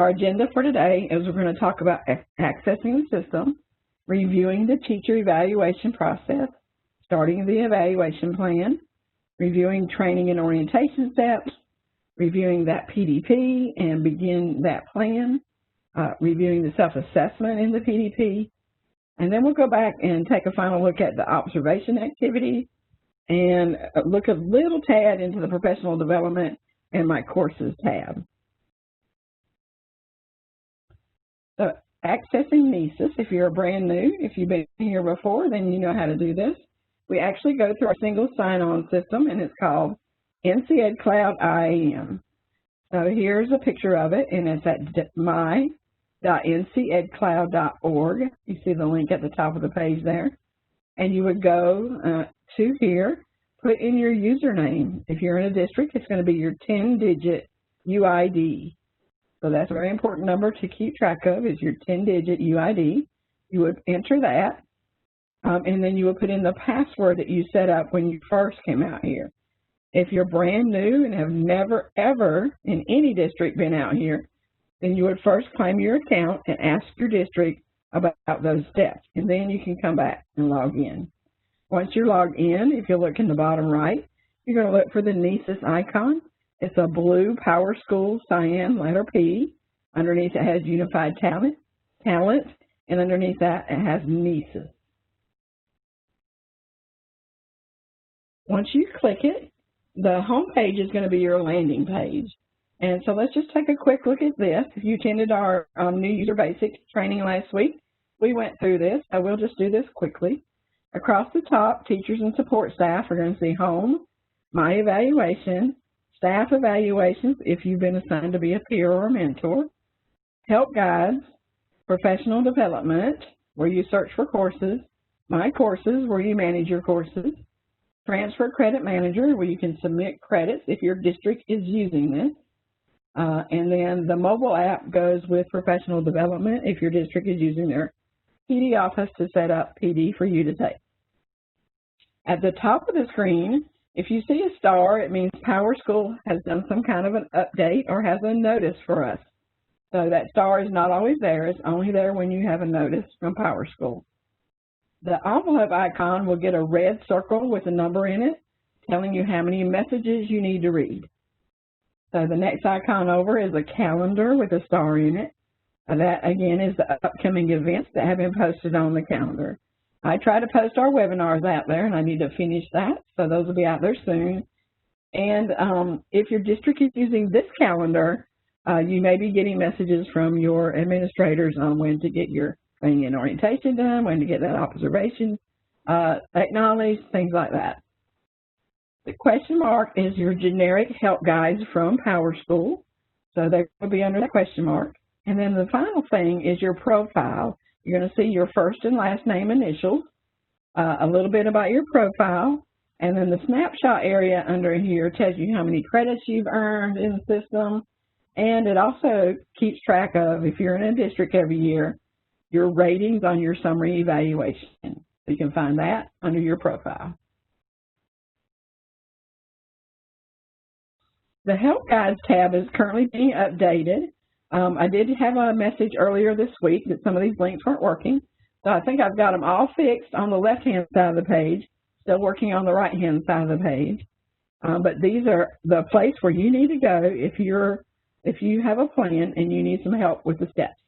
our agenda for today is we're going to talk about accessing the system, reviewing the teacher evaluation process, starting the evaluation plan, reviewing training and orientation steps, reviewing that PDP and begin that plan, reviewing the self-assessment in the PDP, and then we'll go back and take a final look at the observation activity and look a little tad into the professional development and my courses tab. So accessing NCEES, if you're brand new, if you've been here before, then you know how to do this. We actually go through our single sign-on system, and it's called NCEES Cloud IAM. So here's a picture of it, and it's at my.ncedcloud.org. You see the link at the top of the page there. And you would go to here, put in your username. If you're in a district, it's going to be your 10-digit UID. So that's a very important number to keep track of, is your 10-digit UID. You would enter that, and then you would put in the password that you set up when you first came out here. If you're brand new and have never, ever in any district been out here, then you would first claim your account and ask your district about those steps, and then you can come back and log in. Once you're logged in, if you look in the bottom right, you're going to look for the NCEES icon. It's a blue Power School cyan letter P. Underneath it has Unified Talent, and underneath that it has NCEES. Once you click it, the home page is going to be your landing page. And so let's just take a quick look at this. If you attended our new user basics training last week, we went through this. I will just do this quickly. Across the top, teachers and support staff are going to see home, my evaluation, staff evaluations if you've been assigned to be a peer or a mentor, help guides, professional development where you search for courses, my courses where you manage your courses, transfer credit manager where you can submit credits if your district is using this, and then the mobile app goes with professional development if your district is using their PD office to set up PD for you to take. At the top of the screen, if you see a star, it means Power School has done some kind of an update or has a notice for us. So that star is not always there. It's only there when you have a notice from Power School. The envelope icon will get a red circle with a number in it telling you how many messages you need to read. So the next icon over is a calendar with a star in it. That, again, is the upcoming events that have been posted on the calendar. I try to post our webinars out there, and I need to finish that, so those will be out there soon. And if your district is using this calendar, you may be getting messages from your administrators on when to get your training and orientation done, when to get that observation acknowledged, things like that. The question mark is your generic help guides from Power School, so they will be under the question mark. And then the final thing is your profile. You're going to see your first and last name initials, a little bit about your profile, and then the snapshot area under here tells you how many credits you've earned in the system, and it also keeps track of, if you're in a district every year, your ratings on your summary evaluation. So you can find that under your profile. The Help Guides tab is currently being updated. I did have a message earlier this week that some of these links weren't working. So I think I've got them all fixed on the left-hand side of the page, still working on the right-hand side of the page. But these are the place where you need to go if you have a plan and you need some help with the steps.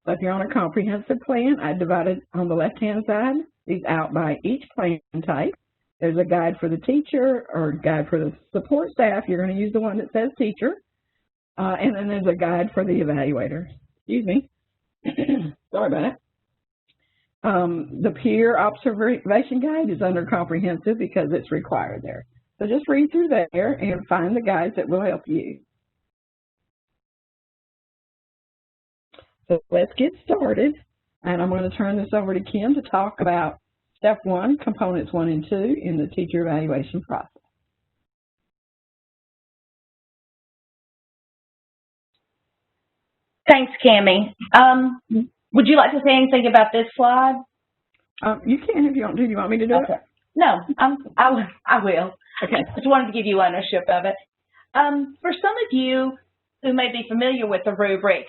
So if you're on a comprehensive plan, I divided on the left-hand side these out by each plan type. There's a guide for the teacher or a guide for the support staff. You're going to use the one that says teacher. And then there's a guide for the evaluator. Excuse me. Sorry about it. The peer observation guide is under comprehensive because it's required there. So just read through there and find the guides that will help you. So let's get started. And I'm going to turn this over to Kim to talk about Step 1, Components 1 and 2 in the teacher evaluation process. Thanks, Cammie. Would you like to say anything about this slide? You can if you want to. Do you want me to do it? No, I will. Okay. I just wanted to give you ownership of it. For some of you who may be familiar with the rubric,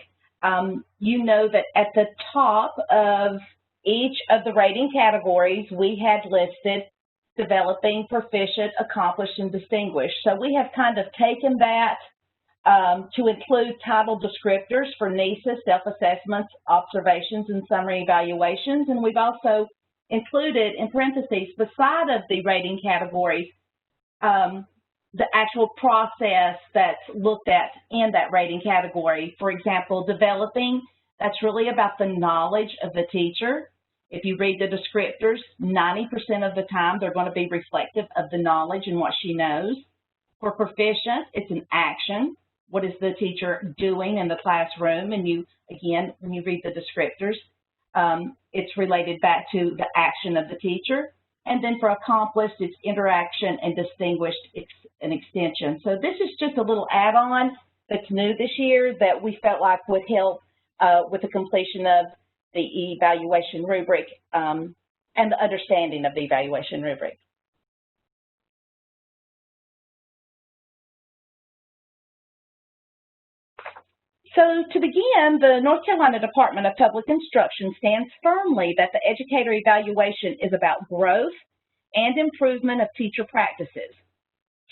you know that at the top of each of the rating categories, we had listed developing, proficient, accomplished, and distinguished. So we have kind of taken that to include title descriptors for NCEES, self-assessments, observations, and summary evaluations. And we've also included in parentheses beside of the rating categories the actual process that's looked at in that rating category. For example, developing, that's really about the knowledge of the teacher. If you read the descriptors, 90% of the time they're going to be reflective of the knowledge and what she knows. For proficient, it's an action. What is the teacher doing in the classroom? And you, again, when you read the descriptors, it's related back to the action of the teacher. And then for accomplished, it's interaction, and distinguished, it's an extension. So this is just a little add-on that's new this year that we felt like would help with the completion of the evaluation rubric and the understanding of the evaluation rubric. So to begin, the North Carolina Department of Public Instruction stands firmly that the educator evaluation is about growth and improvement of teacher practices.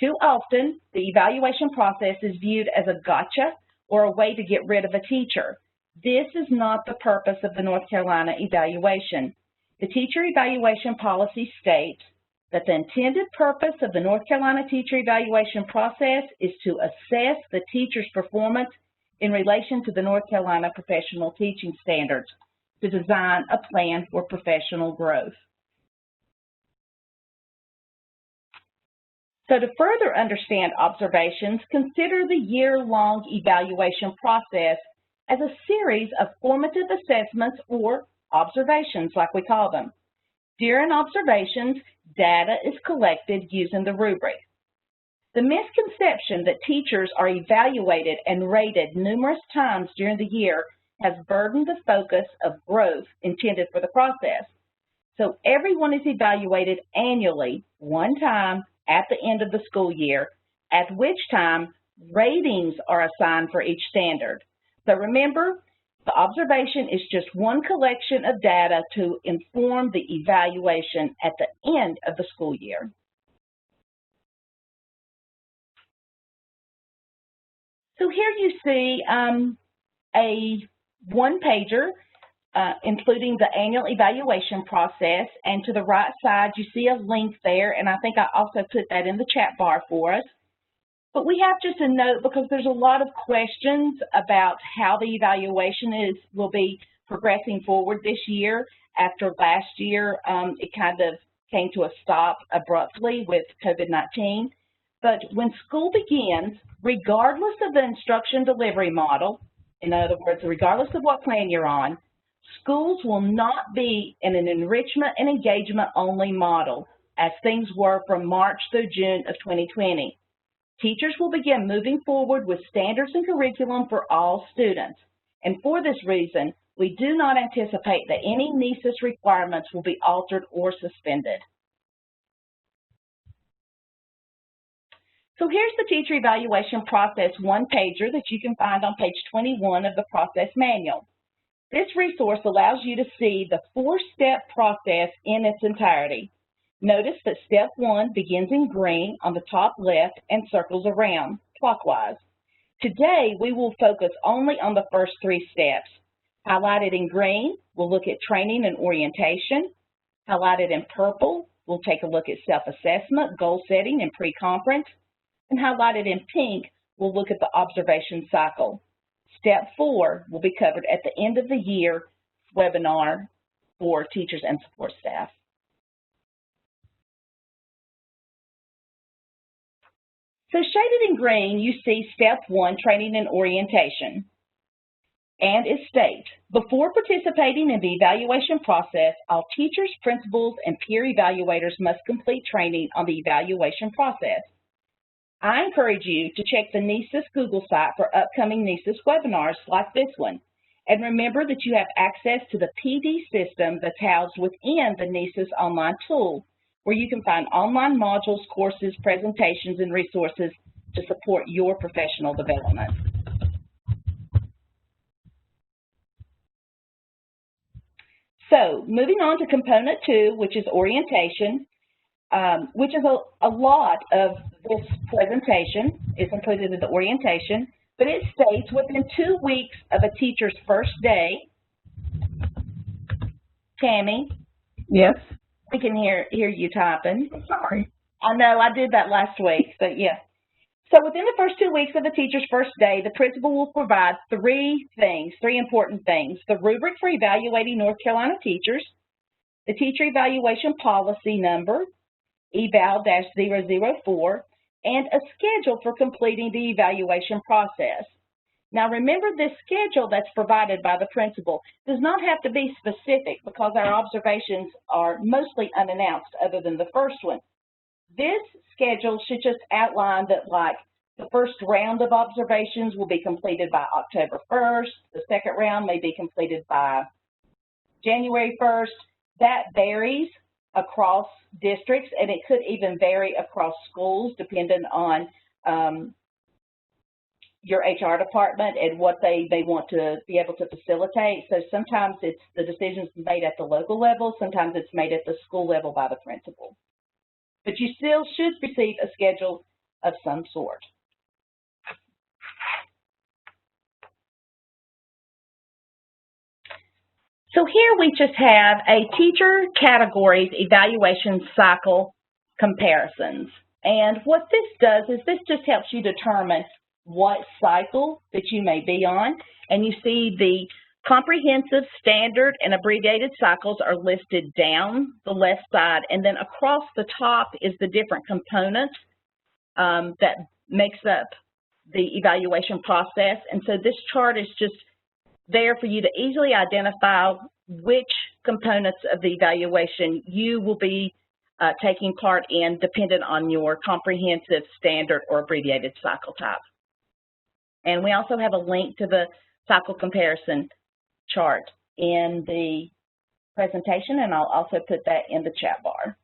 Too often, the evaluation process is viewed as a gotcha or a way to get rid of a teacher. This is not the purpose of the North Carolina evaluation. The teacher evaluation policy states that the intended purpose of the North Carolina teacher evaluation process is to assess the teacher's performance in relation to the North Carolina professional teaching standards to design a plan for professional growth. So to further understand observations, consider the year-long evaluation process as a series of formative assessments or observations, like we call them. During observations, data is collected using the rubric. The misconception that teachers are evaluated and rated numerous times during the year has burdened the focus of growth intended for the process. So everyone is evaluated annually, one time at the end of the school year, at which time ratings are assigned for each standard. So remember, the observation is just one collection of data to inform the evaluation at the end of the school year. So here you see a one-pager including the annual evaluation process, and to the right side you see a link there, and I think I also put that in the chat bar for us. But we have just a note because there's a lot of questions about how the evaluation will be progressing forward this year. After last year, it kind of came to a stop abruptly with COVID-19. But when school begins, regardless of the instruction delivery model, in other words, regardless of what plan you're on, schools will not be in an enrichment and engagement only model as things were from March through June of 2020. Teachers will begin moving forward with standards and curriculum for all students. And for this reason, we do not anticipate that any NCEES requirements will be altered or suspended. So here's the teacher evaluation process one-pager that you can find on page 21 of the process manual. This resource allows you to see the four-step process in its entirety. Notice that step 1 begins in green on the top left and circles around clockwise. Today, we will focus only on the first 3 steps. Highlighted in green, we'll look at training and orientation. Highlighted in purple, we'll take a look at self-assessment, goal setting, and pre-conference. And highlighted in pink, we'll look at the observation cycle. Step 4 will be covered at the end of the year webinar for teachers and support staff. So shaded in green, you see step 1, training and orientation. And it states, before participating in the evaluation process, all teachers, principals, and peer evaluators must complete training on the evaluation process. I encourage you to check the NCEES Google site for upcoming NCEES webinars like this one. And remember that you have access to the PD system that's housed within the NCEES online tool, where you can find online modules, courses, presentations, and resources to support your professional development. So moving on to component 2, which is orientation, which is a lot of this presentation is included in the orientation, but it states within 2 weeks of a teacher's first day. Tammy? Yes? We can hear you typing. Sorry. I know, I did that last week, but yeah. So within the first 2 weeks of the teacher's first day, the principal will provide 3 important things: the rubric for evaluating North Carolina teachers, the teacher evaluation policy number, eval-004, and a schedule for completing the evaluation process. Now remember, this schedule that's provided by the principal does not have to be specific because our observations are mostly unannounced other than the first one. This schedule should just outline that, like, the first round of observations will be completed by October 1st, the second round may be completed by January 1st. That varies across districts, and it could even vary across schools depending on your HR department and what they want to be able to facilitate. So sometimes it's the decisions made at the local level, sometimes it's made at the school level by the principal. But you still should receive a schedule of some sort. So here we just have a teacher categories evaluation cycle comparisons. And what this does is this just helps you determine what cycle that you may be on. And you see the comprehensive, standard, and abbreviated cycles are listed down the left side. And then across the top is the different components that makes up the evaluation process. And so this chart is just there for you to easily identify which components of the evaluation you will be taking part in dependent on your comprehensive, standard, or abbreviated cycle type. And we also have a link to the cycle comparison chart in the presentation, and I'll also put that in the chat bar.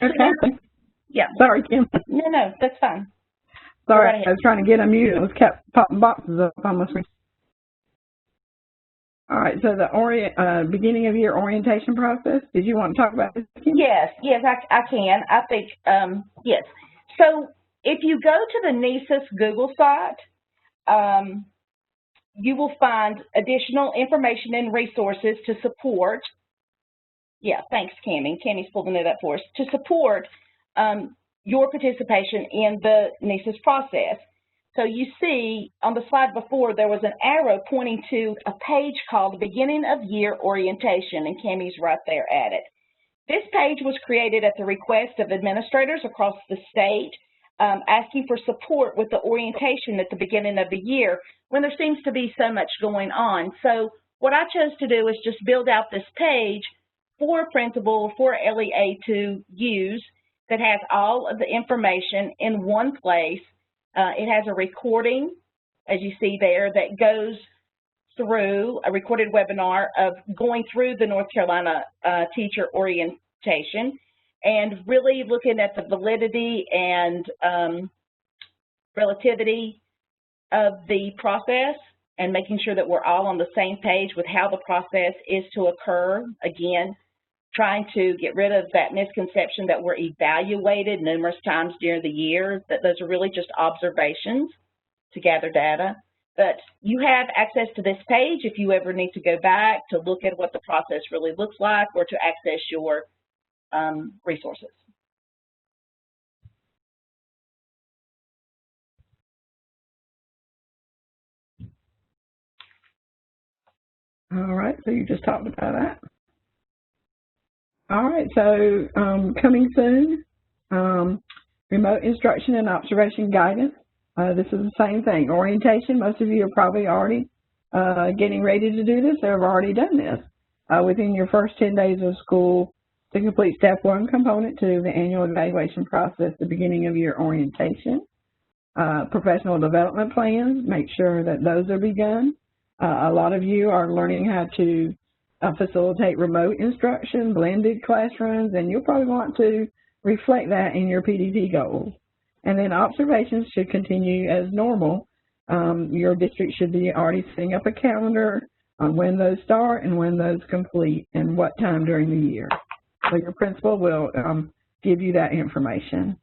Okay. Yeah. Sorry, Kim. No, that's fine. Sorry, I was trying to get unmuted. It was kept popping boxes up on my screen. All right, so the beginning of year orientation process, did you want to talk about this, Kim? Yes, I can. I think, yes. So if you go to the NCEES Google site, you will find additional information and resources to support. Yeah, thanks, Cammie. Cammie's pulling it up for us. To support your participation in the NCEES process. So you see on the slide before there was an arrow pointing to a page called Beginning of Year Orientation, and Cammie's right there at it. This page was created at the request of administrators across the state asking for support with the orientation at the beginning of the year when there seems to be so much going on. So what I chose to do is just build out this page for a principal, for LEA to use that has all of the information in one place. It has a recording, as you see there, that goes through a recorded webinar of going through the North Carolina teacher orientation and really looking at the validity and relativity of the process and making sure that we're all on the same page with how the process is to occur. Again, trying to get rid of that misconception that we're evaluated numerous times during the year, that those are really just observations to gather data. But you have access to this page if you ever need to go back to look at what the process really looks like or to access your resources. All right, so you just talked about that. All right, so coming soon, remote instruction and observation guidance. This is the same thing. Orientation, most of you are probably already getting ready to do this or have already done this. Within your first 10 days of school to complete step 1 component to the annual evaluation process, the beginning of your orientation. Professional development plans, make sure that those are begun. A lot of you are learning how to facilitate remote instruction, blended classrooms, and you'll probably want to reflect that in your PDP goals. And then observations should continue as normal. Your district should be already setting up a calendar on when those start and when those complete and what time during the year. So your principal will give you that information.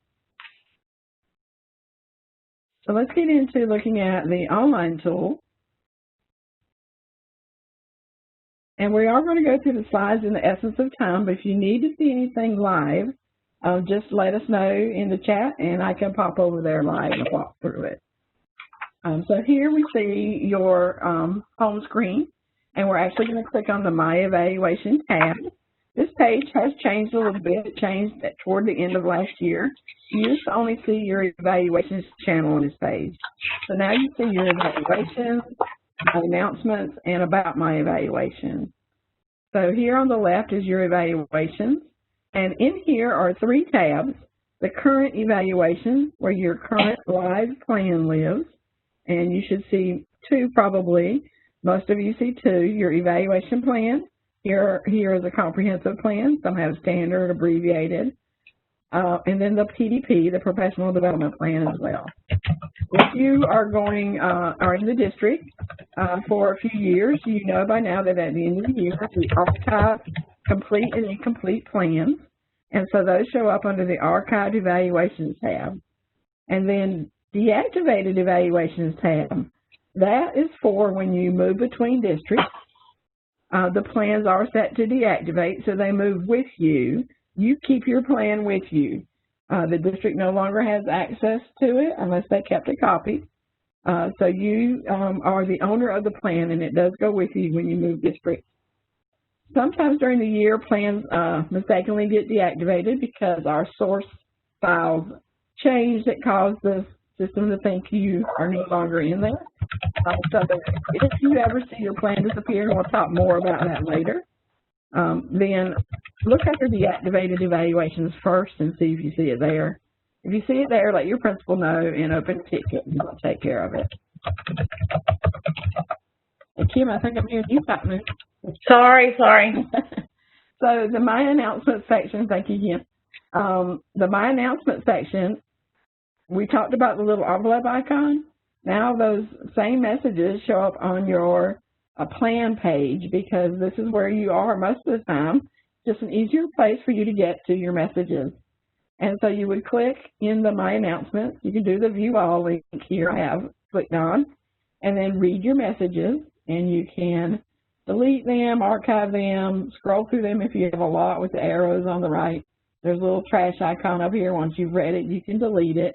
So let's get into looking at the online tool. And we are going to go through the slides in the essence of time, but if you need to see anything live, just let us know in the chat and I can pop over there live and walk through it. So here we see your home screen, and we're actually going to click on the My Evaluation tab. This page has changed a little bit. It changed toward the end of last year. You used to only see your evaluations channel on this page. So now you see your evaluations, announcements, and about my evaluation. So here on the left is your evaluations, and in here are 3 tabs. The current evaluation, where your current live plan lives, and you should see 2 probably. Most of you see 2, your evaluation plan. Here is a comprehensive plan. Some have standard, abbreviated. And then the PDP, the Professional Development Plan as well. If you are in the district for a few years, you know by now that at the end of the year, we archive complete and incomplete plans. And so those show up under the Archived Evaluations tab. And then Deactivated Evaluations tab. That is for when you move between districts. The plans are set to deactivate, so they move with you. You keep your plan with you. The district no longer has access to it unless they kept a copy. So you are the owner of the plan, and it does go with you when you move districts. Sometimes during the year, plans mistakenly get deactivated because our source files change that cause the system to think you are no longer in there. So if you ever see your plan disappear, and we'll talk more about that later, then look after deactivated evaluations first and see if you see it there. If you see it there, let your principal know and open a ticket, and we'll take care of it. And Kim, I think I'm hearing you talking. Sorry. So the My Announcement section, thank you, Kim. The My Announcement section, we talked about the little envelope icon. Now those same messages show up on your plan page because this is where you are most of the time. Just an easier place for you to get to your messages. And so you would click in the My Announcements. You can do the View All link here I have clicked on, and then read your messages, and you can delete them, archive them, scroll through them if you have a lot with the arrows on the right. There's a little trash icon up here. Once you've read it, you can delete it.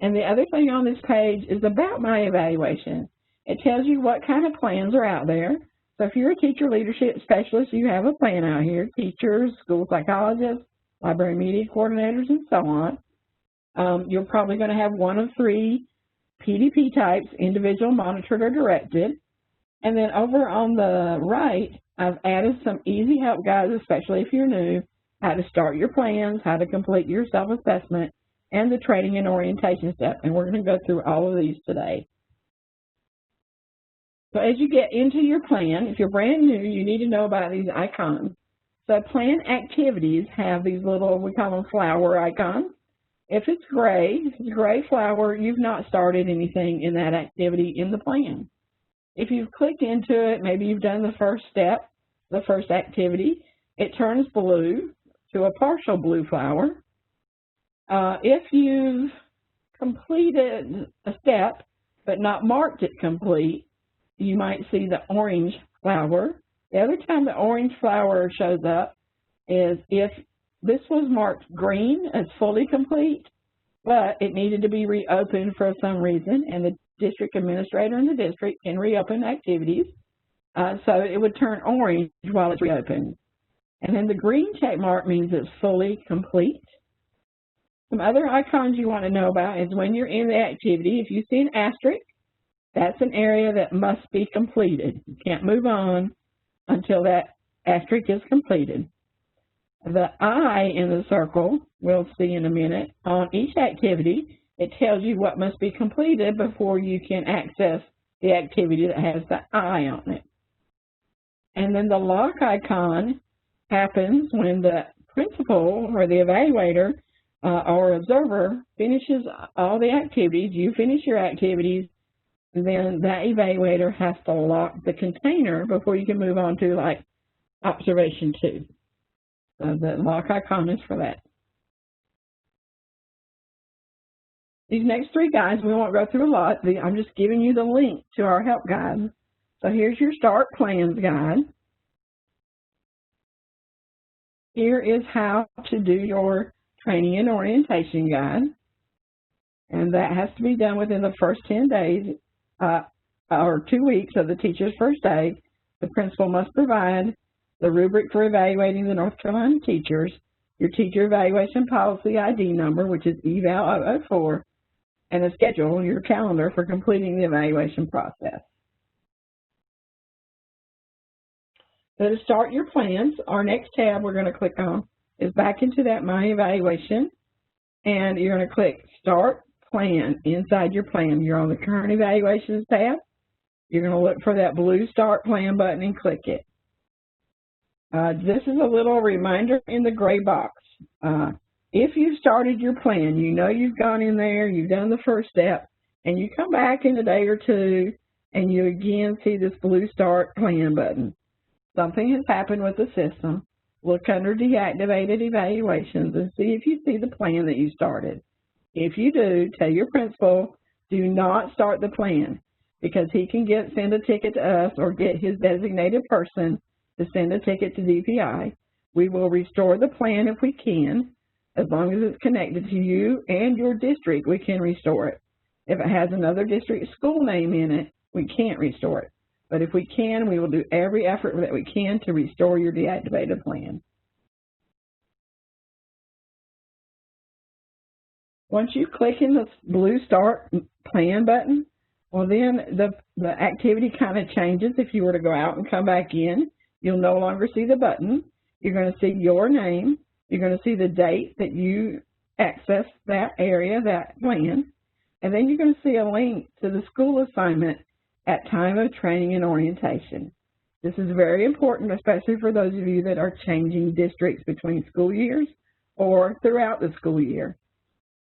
And the other thing on this page is about my evaluation. It tells you what kind of plans are out there. So if you're a teacher leadership specialist, you have a plan out here. Teachers, school psychologists, library media coordinators, and so on. You're probably going to have one of 3 PDP types, individual, monitored, or directed. And then over on the right, I've added some easy help guides, especially if you're new, how to start your plans, how to complete your self-assessment, and the training and orientation step, and we're going to go through all of these today. So as you get into your plan, if you're brand new, you need to know about these icons. So plan activities have these little, we call them flower icons. If it's gray flower, you've not started anything in that activity in the plan. If you've clicked into it, maybe you've done the first step, the first activity, it turns blue to a partial blue flower. If you've completed a step but not marked it complete, you might see the orange flower. The other time the orange flower shows up is if this was marked green as fully complete, but it needed to be reopened for some reason, and the district administrator in the district can reopen activities. So it would turn orange while it's reopened. And then the green check mark means it's fully complete. Some other icons you want to know about is when you're in the activity, if you see an asterisk, that's an area that must be completed. You can't move on until that asterisk is completed. The I in the circle, we'll see in a minute, on each activity, it tells you what must be completed before you can access the activity that has the I on it. And then the lock icon happens when the principal or the evaluator or observer finishes all the activities, you finish your activities, then that evaluator has to lock the container before you can move on to like observation 2. So the lock icon is for that. These next 3 guides, we won't go through a lot. I'm just giving you the link to our help guide. So here's your Start Plans guide. Here is how to do your training and orientation guide. And that has to be done within the first 10 days or 2 weeks of the teacher's first day. The principal must provide the rubric for evaluating the North Carolina teachers, your teacher evaluation policy ID number, which is eval 004, and a schedule, your calendar for completing the evaluation process. So to start your plans, our next tab we're going to click on is back into that My Evaluation, and you're going to click Start Plan inside your plan. You're on the Current Evaluations tab. You're going to look for that blue Start Plan button and click it. This is a little reminder in the gray box. If you've started your plan, you know you've gone in there, you've done the first step, and you come back in a day or 2 and you again see this blue Start Plan button. Something has happened with the system. Look under Deactivated Evaluations and see if you see the plan that you started. If you do, tell your principal, do not start the plan, because he can send a ticket to us or get his designated person to send a ticket to DPI. We will restore the plan if we can. As long as it's connected to you and your district, we can restore it. If it has another district school name in it, we can't restore it. But if we can, we will do every effort that we can to restore your deactivated plan. Once you click in the blue Start Plan button, well then the activity kind of changes. If you were to go out and come back in, you'll no longer see the button. You're going to see your name. You're going to see the date that you accessed that area, that plan. And then you're going to see a link to the school assignment at time of training and orientation. This is very important, especially for those of you that are changing districts between school years or throughout the school year.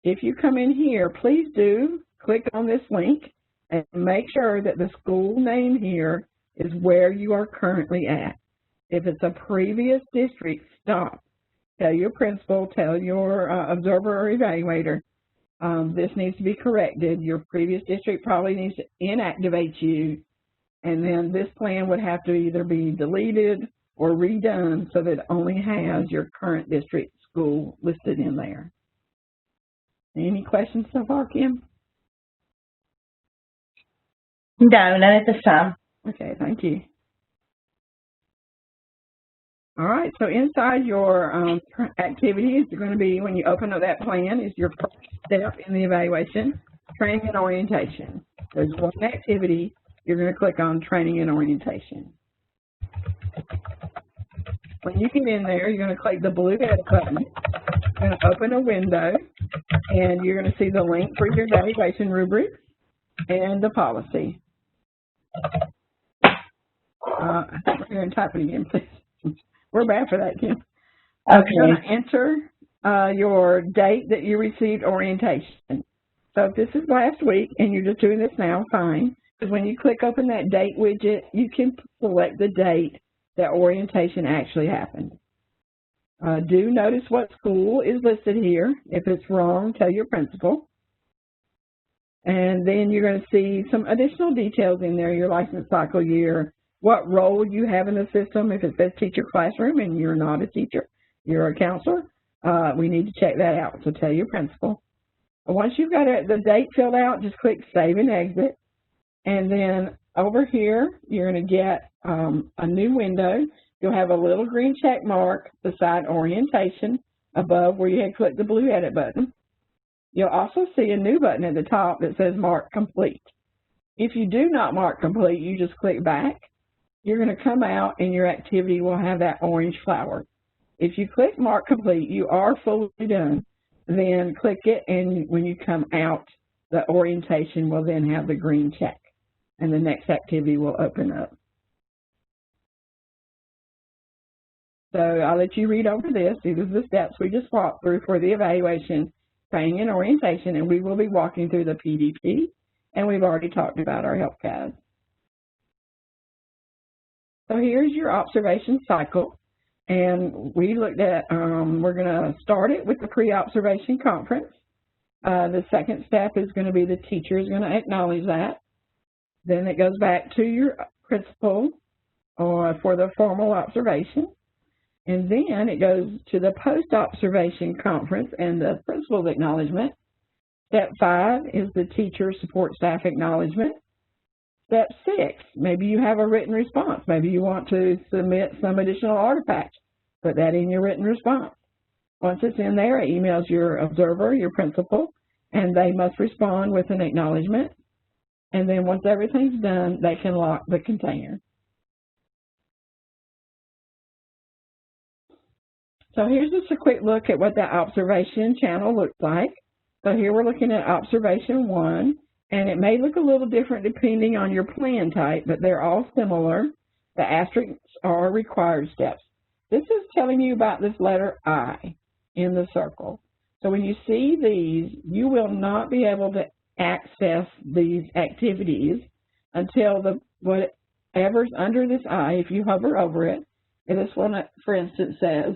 If you come in here, please do click on this link and make sure that the school name here is where you are currently at. If it's a previous district, stop. Tell your principal, tell your observer or evaluator, this needs to be corrected. Your previous district probably needs to inactivate you, and then this plan would have to either be deleted or redone so that it only has your current district school listed in there. Any questions so far, Kim? No, none at this time. Okay, thank you. All right, so inside your activities are going to be, when you open up that plan, is your first step in the evaluation, training and orientation. There's one activity, you're going to click on training and orientation. When you get in there, you're going to click the blue edit button. You're going to open a window, and you're going to see the link for your evaluation rubric and the policy. I think we're going to type it again, please. We're bad for that, Kim. Okay. You're going to enter your date that you received orientation. So if this is last week and you're just doing this now, fine. Because when you click open that date widget, you can select the date that orientation actually happened. Do notice what school is listed here. If it's wrong, tell your principal. And then you're going to see some additional details in there, your license cycle year, what role you have in the system. If it says teacher classroom and you're not a teacher, you're a counselor, we need to check that out, so tell your principal. Once you've got the date filled out, just click Save and Exit. And then over here, you're going to get a new window. You'll have a little green check mark beside orientation above where you had clicked the blue edit button. You'll also see a new button at the top that says Mark Complete. If you do not mark complete, you just click back. You're going to come out and your activity will have that orange flower. If you click Mark Complete, you are fully done. Then click it, and when you come out, the orientation will then have the green check, and the next activity will open up. So I'll let you read over this. These are the steps we just walked through for the evaluation, training, and orientation, and we will be walking through the PDP, and we've already talked about our help guides. So here's your observation cycle, and we looked at, we're going to start it with the pre-observation conference. The second step is going to be the teacher is going to acknowledge that. Then it goes back to your principal for the formal observation. And then it goes to the post-observation conference and the principal's acknowledgement. Step 5 is the teacher support staff acknowledgement. Step 6, maybe you have a written response. Maybe you want to submit some additional artifacts. Put that in your written response. Once it's in there, it emails your observer, your principal, and they must respond with an acknowledgement. And then once everything's done, they can lock the container. So here's just a quick look at what that observation channel looks like. So here we're looking at observation 1, and it may look a little different depending on your plan type, but they're all similar. The asterisks are required steps. This is telling you about this letter I in the circle. So when you see these, you will not be able to access these activities until whatever's under this I, if you hover over it, and this one, for instance, says,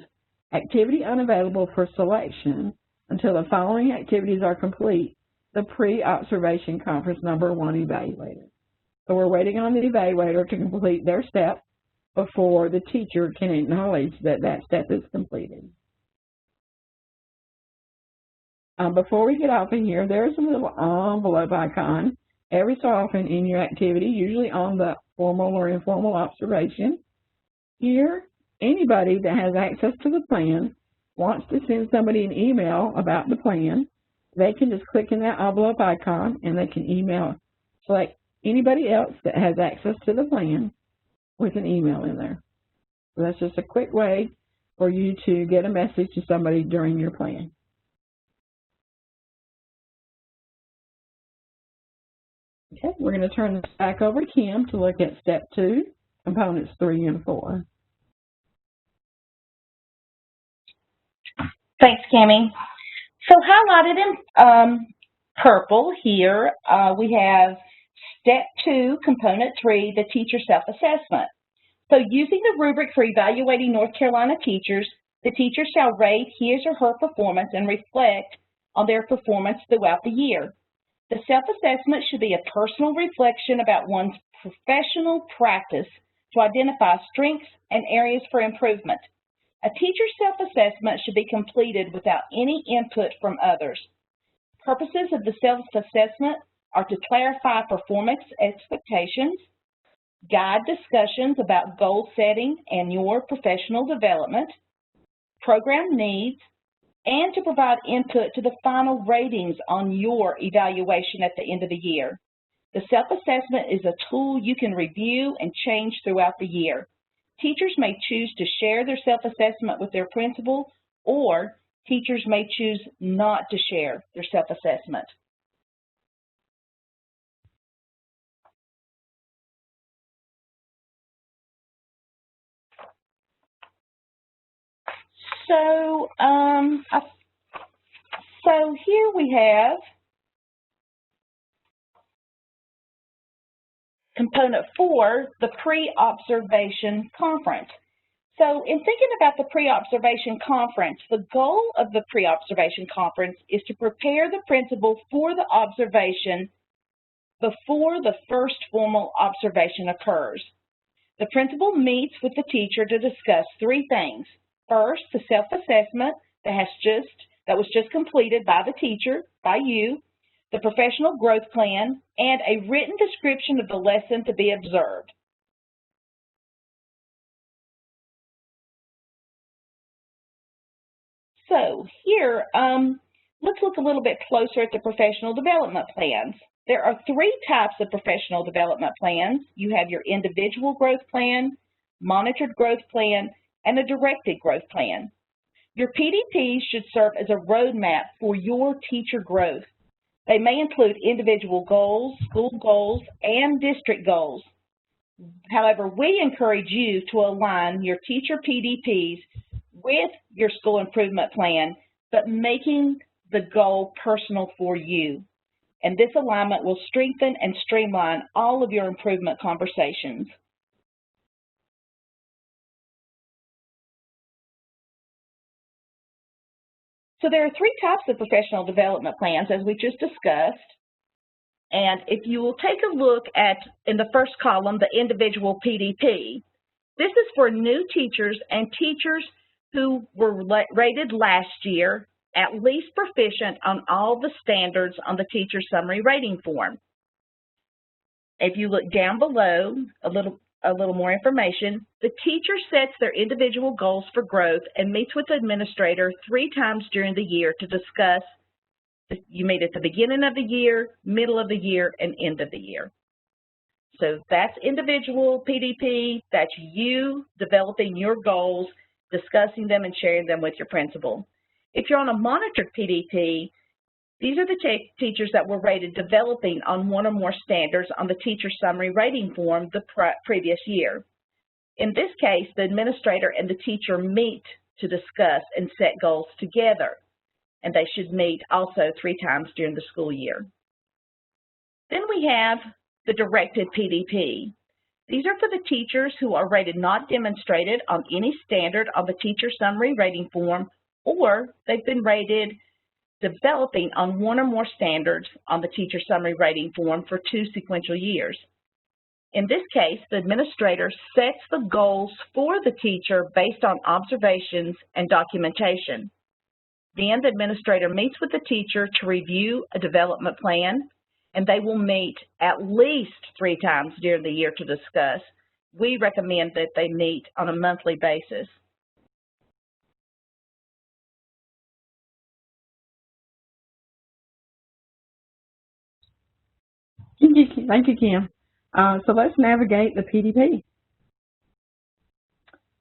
activity unavailable for selection until the following activities are complete, the pre-observation conference number 1 evaluator. So we're waiting on the evaluator to complete their step before the teacher can acknowledge that that step is completed. Before we get off of here, there's a little envelope icon every so often in your activity, usually on the formal or informal observation. Here, anybody that has access to the plan wants to send somebody an email about the plan, they can just click in that envelope icon and they can select anybody else that has access to the plan with an email in there. So that's just a quick way for you to get a message to somebody during your plan. Okay, we're going to turn this back over to Kim to look at step 2, components 3 and 4. Thanks, Cammie. So highlighted in purple here, we have step 2, component 3, the teacher self-assessment. So using the rubric for evaluating North Carolina teachers, the teacher shall rate his or her performance and reflect on their performance throughout the year. The self-assessment should be a personal reflection about one's professional practice to identify strengths and areas for improvement. A teacher's self-assessment should be completed without any input from others. Purposes of the self-assessment are to clarify performance expectations, guide discussions about goal setting and your professional development, program needs, and to provide input to the final ratings on your evaluation at the end of the year. The self-assessment is a tool you can review and change throughout the year. Teachers may choose to share their self-assessment with their principal, or teachers may choose not to share their self-assessment. So here we have component 4, the pre-observation conference. So in thinking about the pre-observation conference, the goal of the pre-observation conference is to prepare the principal for the observation before the first formal observation occurs. The principal meets with the teacher to discuss 3 things. First, the self-assessment that was just completed by the teacher, by you, the professional growth plan, and a written description of the lesson to be observed. So here, let's look a little bit closer at the professional development plans. There are 3 types of professional development plans. You have your individual growth plan, monitored growth plan, and a directed growth plan. Your PDPs should serve as a roadmap for your teacher growth. They may include individual goals, school goals, and district goals. However, we encourage you to align your teacher PDPs with your school improvement plan, but making the goal personal for you. And this alignment will strengthen and streamline all of your improvement conversations. So there are 3 types of professional development plans, as we just discussed. And if you will take a look at, in the first column, the individual PDP, this is for new teachers and teachers who were rated last year at least proficient on all the standards on the teacher summary rating form. If you look down below, a little more information, the teacher sets their individual goals for growth and meets with the administrator 3 times during the year to discuss. You meet at the beginning of the year, middle of the year, and end of the year. So that's individual PDP, that's you developing your goals, discussing them and sharing them with your principal. If you're on a monitored PDP, these are the teachers that were rated developing on 1 or more standards on the teacher summary rating form the previous year. In this case, the administrator and the teacher meet to discuss and set goals together, and they should meet also 3 times during the school year. Then we have the directed PDP. These are for the teachers who are rated not demonstrated on any standard on the teacher summary rating form, or they've been rated developing on 1 or more standards on the teacher summary rating form for 2 sequential years. In this case, the administrator sets the goals for the teacher based on observations and documentation. Then the administrator meets with the teacher to review a development plan, and they will meet at least 3 times during the year to discuss. We recommend that they meet on a monthly basis. Thank you, Kim. So let's navigate the PDP.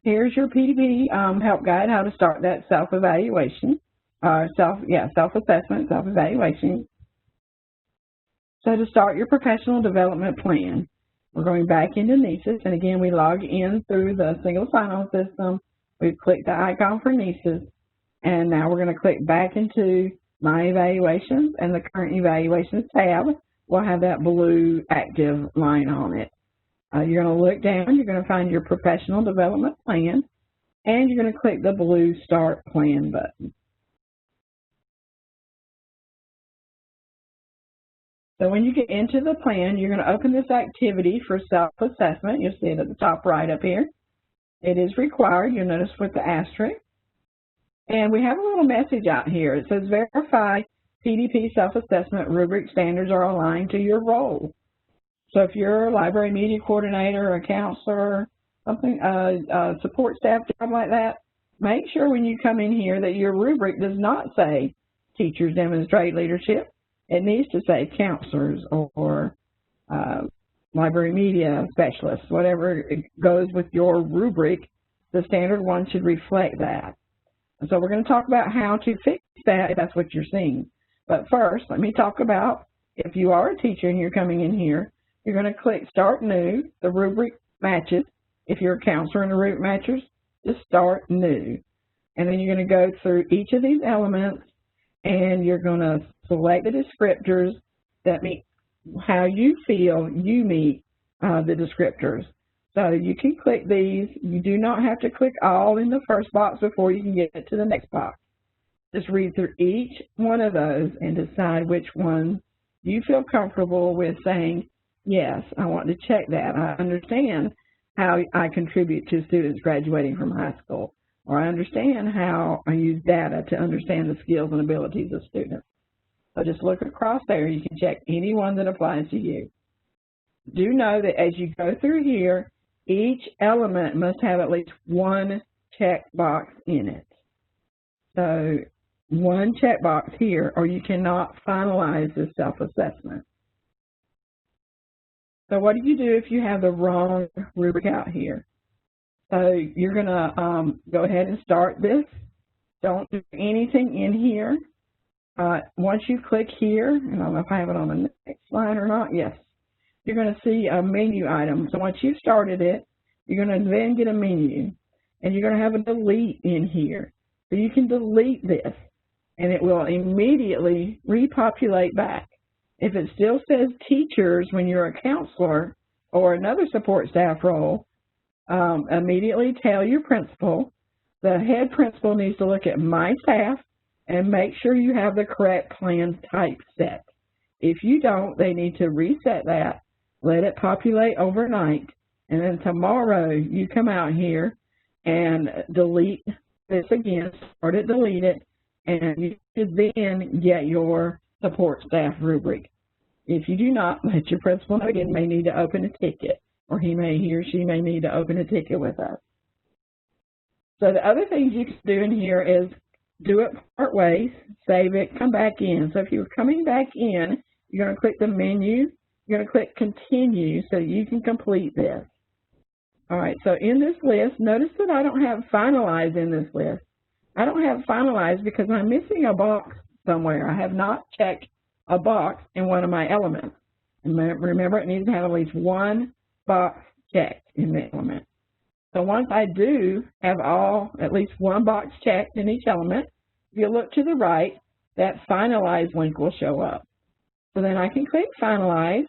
Here's your PDP help guide, how to start that self-evaluation, self-assessment, self-evaluation. So to start your professional development plan, we're going back into NCEES, and again, we log in through the single sign-on system. We've clicked the icon for NCEES, and now we're going to click back into My Evaluations, and the Current Evaluations tab will have that blue active line on it. You're going to look down, you're going to find your professional development plan, and you're going to click the blue Start Plan button. So when you get into the plan, you're going to open this activity for self-assessment. You'll see it at the top right up here. It is required. You'll notice with the asterisk. And we have a little message out here. It says, verify PDP self-assessment rubric standards are aligned to your role. So if you're a library media coordinator, a counselor, something, support staff job like that, make sure when you come in here that your rubric does not say teachers demonstrate leadership. It needs to say counselors or library media specialists, whatever goes with your rubric. The standard one should reflect that. And so we're going to talk about how to fix that if that's what you're seeing. But first, let me talk about if you are a teacher and you're coming in here, you're going to click Start New. The rubric matches. If you're a counselor and the rubric matches, just Start New. And then you're going to go through each of these elements, and you're going to select the descriptors that meet how you feel you meet the descriptors. So you can click these. You do not have to click all in the first box before you can get to the next box. Just read through each one of those and decide which one you feel comfortable with saying, yes, I want to check that. I understand how I contribute to students graduating from high school, or I understand how I use data to understand the skills and abilities of students. So just look across there. You can check any one that applies to you. Do know that as you go through here, each element must have at least one checkbox in it. So one checkbox here, or you cannot finalize the self-assessment. So what do you do if you have the wrong rubric out here? So you're going to go ahead and start this. Don't do anything in here. Once you click here, and I don't know if I have it on the next slide or not, yes. you're going to see a menu item. So once you've started it, you're going to then get a menu, and you're going to have a delete in here. So you can delete this, and it will immediately repopulate back. If it still says teachers when you're a counselor or another support staff role, immediately tell your principal. The head principal needs to look at my staff and make sure you have the correct plan type set. If you don't, they need to reset that, let it populate overnight, and then tomorrow you come out here and delete this again, start it, delete it, and you should then get your support staff rubric. If you do not, let your principal know again, may need to open a ticket, or he or she may need to open a ticket with us. So the other things you can do in here is do it part ways, save it, come back in. So if you're coming back in, you're going to click the menu, you're going to click continue so you can complete this. All right, so in this list, notice that I don't have finalize in this list. I don't have finalize because I'm missing a box somewhere. I have not checked a box in one of my elements. And remember, it needs to have at least one box checked in the element. So once I do have at least one box checked in each element, if you look to the right, that finalize link will show up. So then I can click finalize,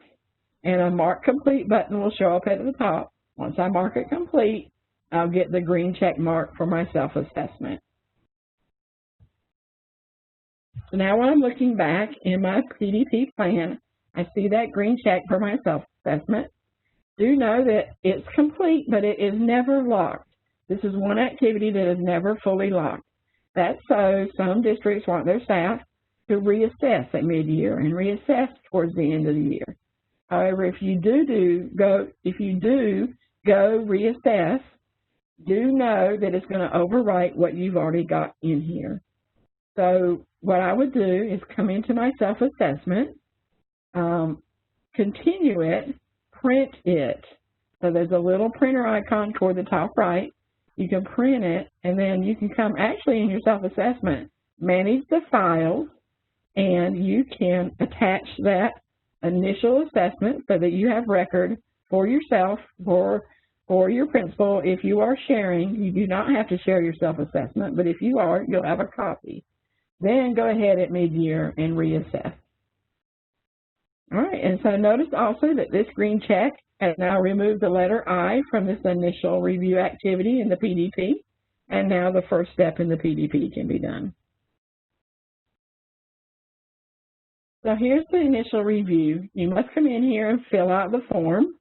and a mark complete button will show up at the top. Once I mark it complete, I'll get the green check mark for my self-assessment. So now when I'm looking back in my PDP plan, I see that green check for my self-assessment. Do know that it's complete, but it is never locked. This is one activity that is never fully locked. That's so some districts want their staff to reassess at mid-year and reassess towards the end of the year. However, if you do go reassess, do know that it's going to overwrite what you've already got in here. So what I would do is come into my self-assessment, continue it, print it. So there's a little printer icon toward the top right. You can print it, and then you can come actually in your self-assessment, manage the files, and you can attach that initial assessment so that you have record for yourself, for your principal. If you are sharing, you do not have to share your self-assessment, but if you are, you'll have a copy. Then go ahead at mid-year and reassess. All right, and so notice also that this green check has now removed the letter I from this initial review activity in the PDP, and now the first step in the PDP can be done. So here's the initial review. You must come in here and fill out the form,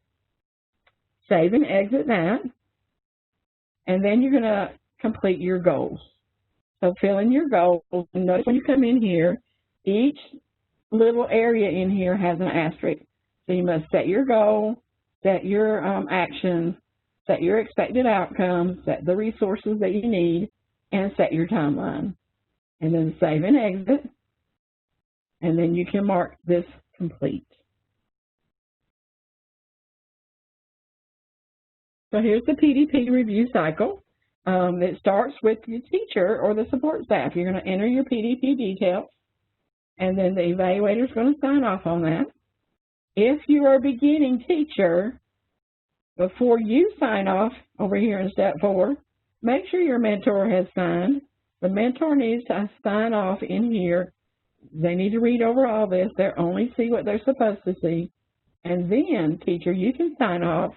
save and exit that, and then you're going to complete your goals. So fill in your goals, and notice when you come in here, each little area in here has an asterisk. So you must set your goal, set your actions, set your expected outcomes, set the resources that you need, and set your timeline. And then save and exit, and then you can mark this complete. So here's the PDP review cycle. It starts with your teacher or the support staff. You're going to enter your PDP details, and then the evaluator is going to sign off on that. If you are a beginning teacher, before you sign off over here in step 4, make sure your mentor has signed. The mentor needs to sign off in here. They need to read over all this. They only see what they're supposed to see. And then, teacher, you can sign off,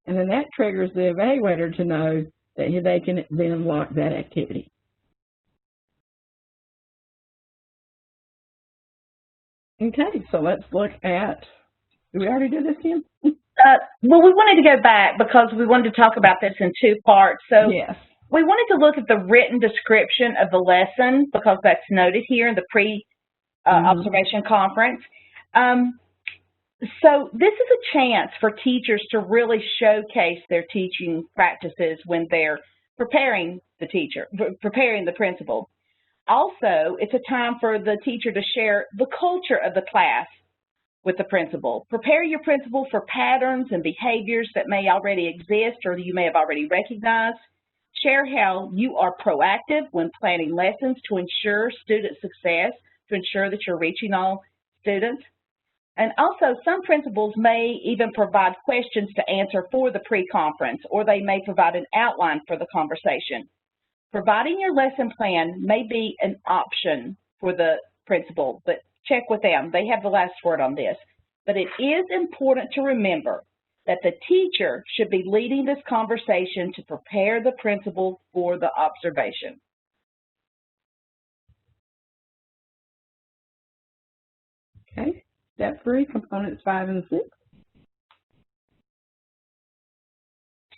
and then that triggers the evaluator to know that they can then lock that activity. Okay, so let's look at, did we already do this, Kim? Well, we wanted to go back because we wanted to talk about this in 2 parts. So yes, we wanted to look at the written description of the lesson because that's noted here in the pre-observation conference. So this is a chance for teachers to really showcase their teaching practices when they're preparing the principal. Also, it's a time for the teacher to share the culture of the class with the principal. Prepare your principal for patterns and behaviors that may already exist or you may have already recognized. Share how you are proactive when planning lessons to ensure student success, to ensure that you're reaching all students. And also, some principals may even provide questions to answer for the pre-conference, or they may provide an outline for the conversation. Providing your lesson plan may be an option for the principal, but check with them. They have the last word on this. But it is important to remember that the teacher should be leading this conversation to prepare the principal for the observation. Okay. Step 3, components 5 and 6.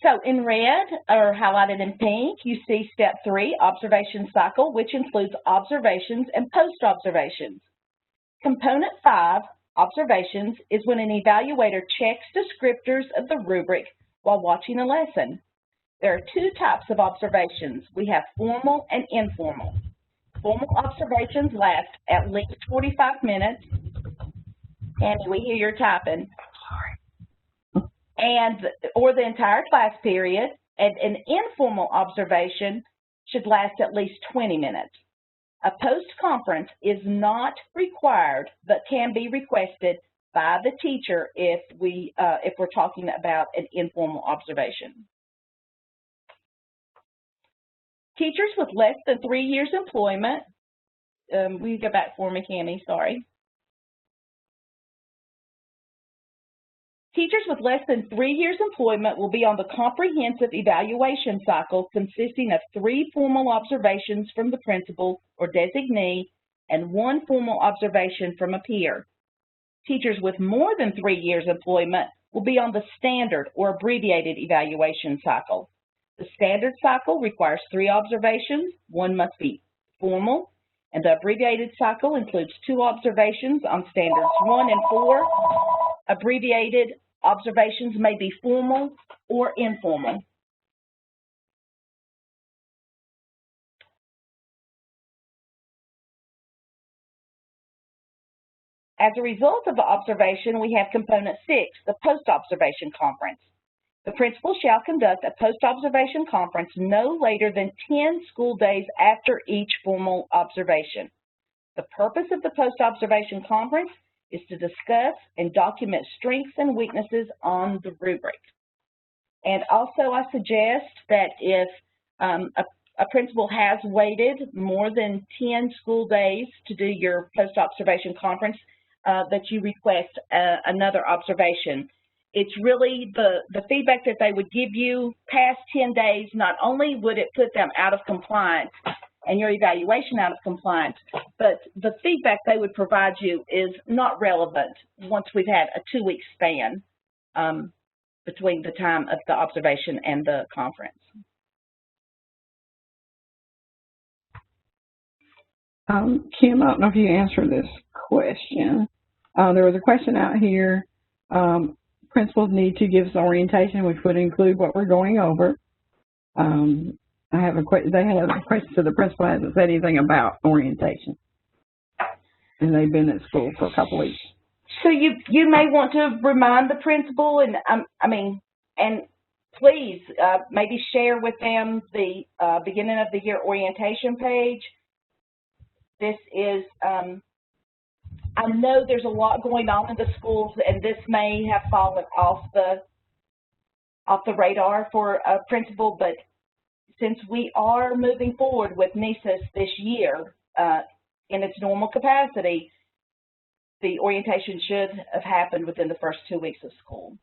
So in red, or highlighted in pink, you see step 3, observation cycle, which includes observations and post-observations. Component 5, observations, is when an evaluator checks descriptors of the rubric while watching a lesson. There are 2 types of observations. We have formal and informal. Formal observations last at least 45 minutes. Annie, we hear you're typing. Sorry. Or the entire class period. And an informal observation should last at least 20 minutes. A post-conference is not required, but can be requested by the teacher if we're talking about an informal observation. Teachers with less than 3 years employment, will you go back for me, Cammie? Sorry. Teachers with less than 3 years employment will be on the comprehensive evaluation cycle consisting of 3 formal observations from the principal or designee and 1 formal observation from a peer. Teachers with more than 3 years employment will be on the standard or abbreviated evaluation cycle. The standard cycle requires 3 observations. 1 must be formal, and the abbreviated cycle includes 2 observations on standards 1 and 4. Abbreviated observations may be formal or informal. As a result of the observation, we have component 6, the post-observation conference. The principal shall conduct a post-observation conference no later than 10 school days after each formal observation. The purpose of the post-observation conference is to discuss and document strengths and weaknesses on the rubric. And also I suggest that if a principal has waited more than 10 school days to do your post-observation conference, that you request another observation. It's really the feedback that they would give you past 10 days, not only would it put them out of compliance and your evaluation out of compliance, but the feedback they would provide you is not relevant once we've had a 2-week span between the time of the observation and the conference. Kim, I don't know if you answered this question. There was a question out here. Principals need to give us orientation, which would include what we're going over. They have a question, so the principal hasn't said anything about orientation. And they've been at school for a couple weeks. So you may want to remind the principal, and and please maybe share with them the beginning of the year orientation page. This is, I know there's a lot going on in the schools, and this may have fallen off the radar for a principal, but since we are moving forward with NCEES this year in its normal capacity, the orientation should have happened within the first 2 weeks of school.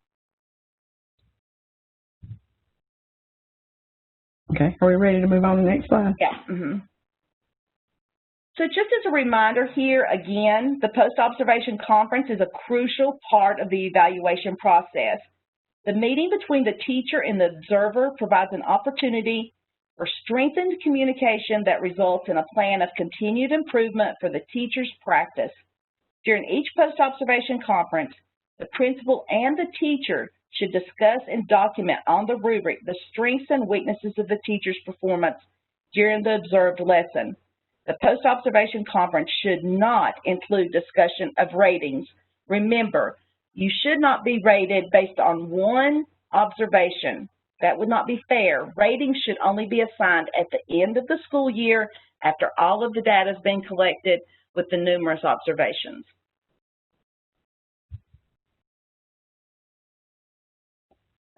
Okay, are we ready to move on to the next slide? Yeah. Mm-hmm. So just as a reminder here, again, the post-observation conference is a crucial part of the evaluation process. The meeting between the teacher and the observer provides an opportunity for strengthened communication that results in a plan of continued improvement for the teacher's practice. During each post-observation conference, the principal and the teacher should discuss and document on the rubric the strengths and weaknesses of the teacher's performance during the observed lesson. The post-observation conference should not include discussion of ratings. Remember, you should not be rated based on one observation. That would not be fair. Ratings should only be assigned at the end of the school year after all of the data has been collected with the numerous observations.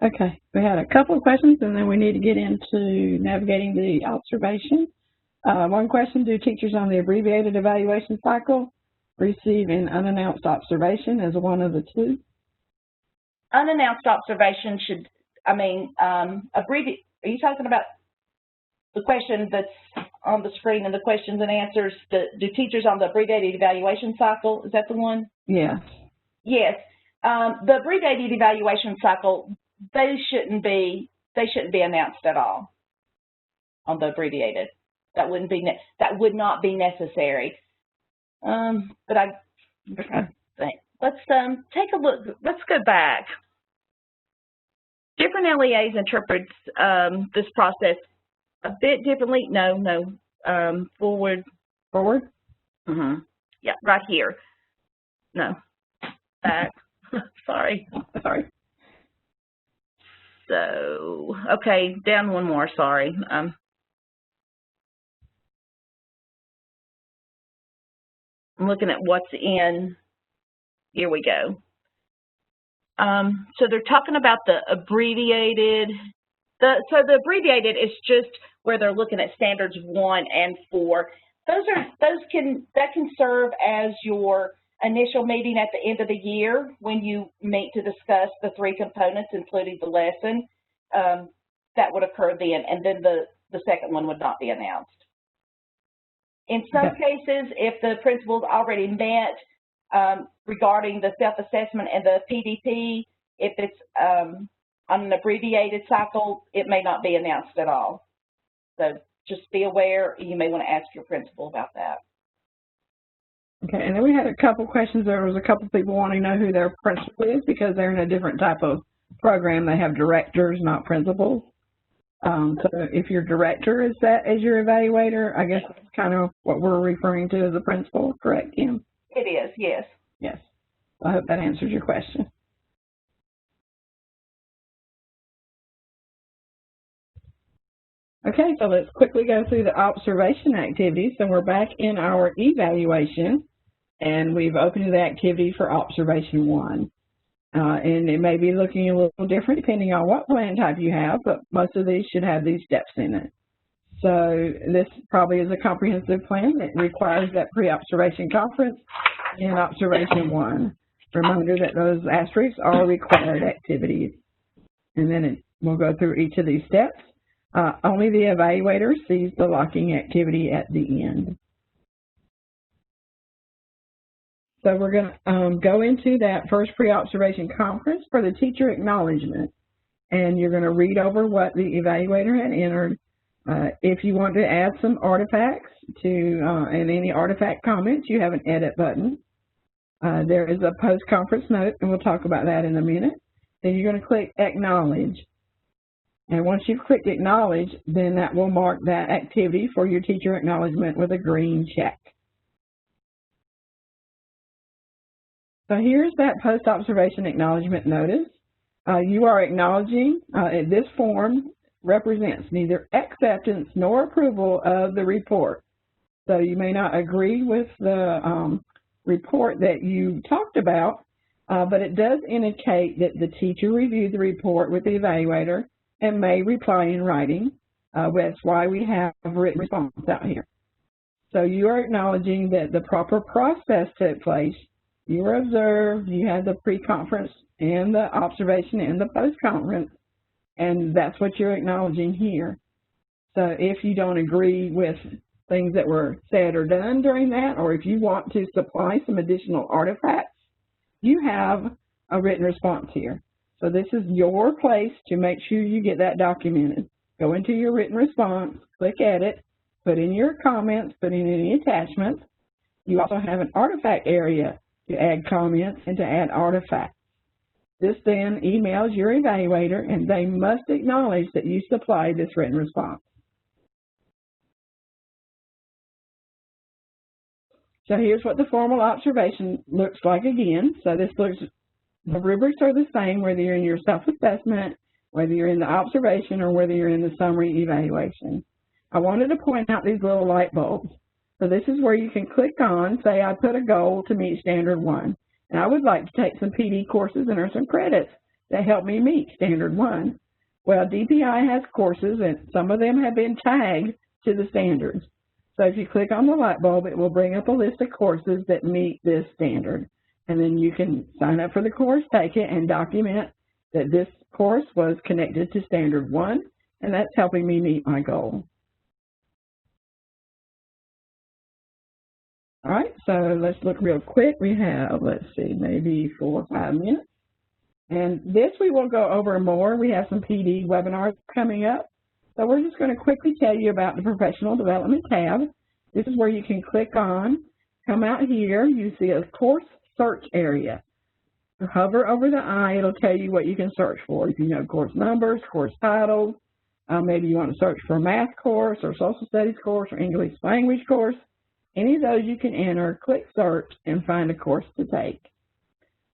Okay, we had a couple of questions, and then we need to get into navigating the observation. One question, do teachers on the abbreviated evaluation cycle receive an unannounced observation as one of the two? Unannounced observation should, are you talking about the question that's on the screen and the questions and answers? Do teachers on the abbreviated evaluation cycle, is that the one? Yes. Yes. The abbreviated evaluation cycle, they shouldn't be announced at all on the abbreviated. That would not be necessary. But I think let's take a look. Let's go back. Different LEAs interprets this process a bit differently. Forward. Forward? Mm-hmm. Yeah, right here. No, back. Sorry. So, okay, down one more, sorry. I'm looking at what's in, here we go. So they're talking about the abbreviated, so the abbreviated is just where they're looking at standards 1 and 4. That can serve as your initial meeting at the end of the year when you meet to discuss the 3 components, including the lesson. That would occur then, and then the second one would not be announced. In some cases, if the principal's already met regarding the self-assessment and the PDP, if it's on an abbreviated cycle, it may not be announced at all. So just be aware, you may want to ask your principal about that. Okay, and then we had a couple questions. There was a couple people wanting to know who their principal is because they're in a different type of program. They have directors, not principals. So if your director is that as your evaluator, I guess that's kind of what we're referring to as a principal, correct, Kim? It is, yes. Yes. I hope that answers your question. Okay, so let's quickly go through the observation activities. So we're back in our evaluation, and we've opened the activity for observation 1. And it may be looking a little different depending on what plan type you have, but most of these should have these steps in it. So this probably is a comprehensive plan that requires that pre-observation conference and observation 1. Reminder that those asterisks are required activities. And then we'll go through each of these steps. Only the evaluator sees the locking activity at the end. So we're going to go into that first pre-observation conference for the teacher acknowledgement. And you're going to read over what the evaluator had entered. If you want to add some artifacts and any artifact comments, you have an edit button. There is a post-conference note, and we'll talk about that in a minute. Then you're going to click Acknowledge. And once you've clicked Acknowledge, then that will mark that activity for your teacher acknowledgement with a green check. So here's that post-observation acknowledgement notice. You are acknowledging this form represents neither acceptance nor approval of the report. So you may not agree with the report that you talked about, but it does indicate that the teacher reviewed the report with the evaluator and may reply in writing. That's why we have a written response out here. So you are acknowledging that the proper process took place. You were observed, you had the pre-conference and the observation and the post-conference, and that's what you're acknowledging here. So if you don't agree with things that were said or done during that, or if you want to supply some additional artifacts, you have a written response here. So this is your place to make sure you get that documented. Go into your written response, click Edit, put in your comments, put in any attachments. You also have an artifact area to add comments and to add artifacts. This then emails your evaluator, and they must acknowledge that you supplied this written response. So here's what the formal observation looks like again. So this looks, the rubrics are the same whether you're in your self-assessment, whether you're in the observation, or whether you're in the summary evaluation. I wanted to point out these little light bulbs. So this is where you can click on, say I put a goal to meet standard 1. And I would like to take some PD courses and earn some credits that help me meet Standard 1. Well, DPI has courses, and some of them have been tagged to the standards. So if you click on the light bulb, it will bring up a list of courses that meet this standard. And then you can sign up for the course, take it, and document that this course was connected to Standard 1, and that's helping me meet my goal. All right, so let's look real quick. We have, let's see, maybe 4 or 5 minutes. And this we will go over more. We have some PD webinars coming up. So we're just going to quickly tell you about the Professional Development tab. This is where you can click on, come out here, you see a course search area. Hover over the eye, it'll tell you what you can search for. If you know course numbers, course titles, maybe you want to search for a math course or social studies course or English language course. Any of those you can enter, click search, and find a course to take.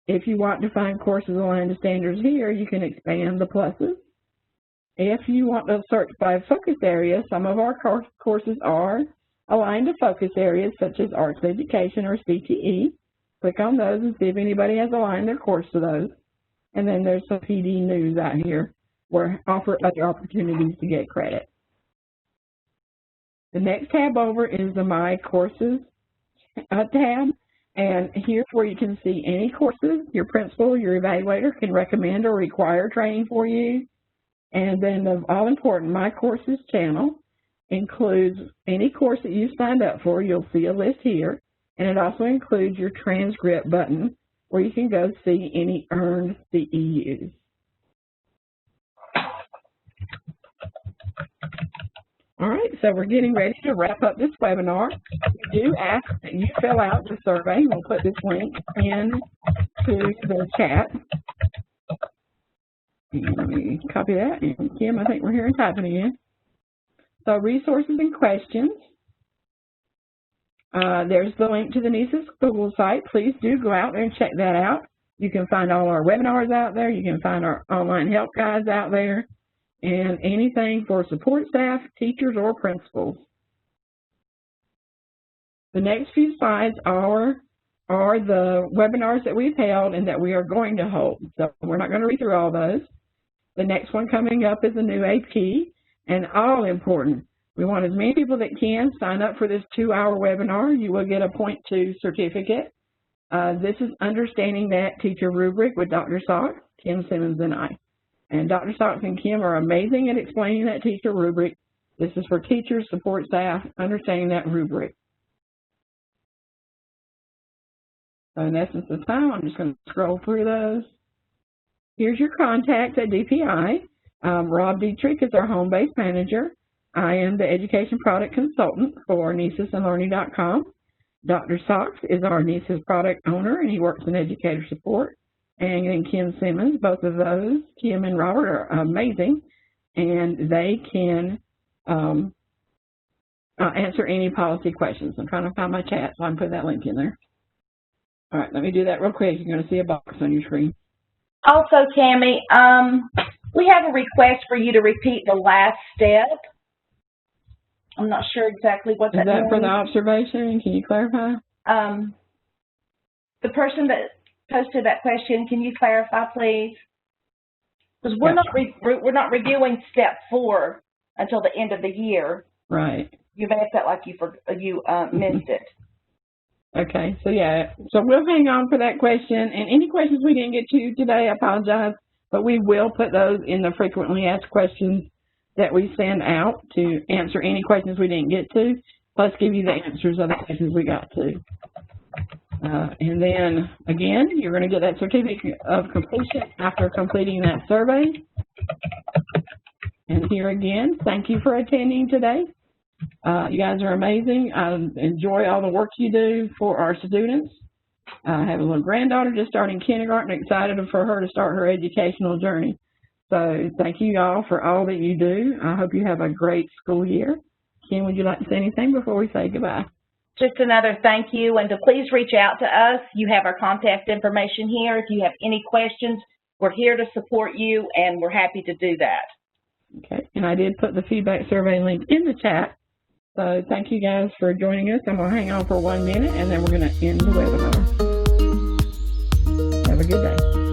If you want to find courses aligned to standards here, you can expand the pluses. If you want to search by focus area, some of our courses are aligned to focus areas such as arts education or CTE. Click on those and see if anybody has aligned their course to those. And then there's some PD news out here where offer other opportunities to get credit. The next tab over is the My Courses tab, and here's where you can see any courses your principal, your evaluator can recommend or require training for you. And then the all-important My Courses channel includes any course that you signed up for. You'll see a list here, and it also includes your transcript button where you can go see any earned CEUs. All right, so we're getting ready to wrap up this webinar. We do ask that you fill out the survey. We'll put this link into the chat. And let me copy that. And Kim, I think we're hearing typing again. So resources and questions. There's the link to the NCEES Google site. Please do go out there and check that out. You can find all our webinars out there. You can find our online help guides out there. And anything for support staff, teachers, or principals. The next few slides are the webinars that we've held and that we are going to hold. So we're not going to read through all those. The next one coming up is a new AP, and all important. We want as many people that can sign up for this 2-hour webinar. You will get a .2 certificate. This is Understanding That Teacher Rubric with Dr. Socks, Kim Simmons, and I. And Dr. Stocks and Kim are amazing at explaining that teacher rubric. This is for teachers, support staff, understanding that rubric. So in essence of time, I'm just going to scroll through those. Here's your contacts at DPI. Rob Dietrich is our home-based manager. I am the education product consultant for NCEES and Learning.com. Dr. Socks is our NCEES product owner, and he works in educator support. And then Kim Simmons, both of those, Kim and Robert, are amazing, and they can answer any policy questions. I'm trying to find my chat, so I can put that link in there. All right, let me do that real quick. You're going to see a box on your screen. Also, Tammy, we have a request for you to repeat the last step. I'm not sure exactly what that means. Is that for the observation? Can you clarify? The person that posted that question, can you clarify, please? Because we're not reviewing step 4 until the end of the year. Right. You've asked that like you missed it. Okay, so yeah, so we'll hang on for that question. And any questions we didn't get to today, I apologize, but we will put those in the frequently asked questions that we send out to answer any questions we didn't get to, plus give you the answers of the questions we got to. And then, again, you're going to get that certificate of completion after completing that survey. And here again, thank you for attending today. You guys are amazing. I enjoy all the work you do for our students. I have a little granddaughter just starting kindergarten, excited for her to start her educational journey. So thank you all for all that you do. I hope you have a great school year. Kim, would you like to say anything before we say goodbye? Just another thank you, and to please reach out to us. You have our contact information here. If you have any questions, we're here to support you, and we're happy to do that. Okay, and I did put the feedback survey link in the chat. So thank you guys for joining us. I'm going to hang on for 1 minute, and then we're going to end the webinar. Have a good day.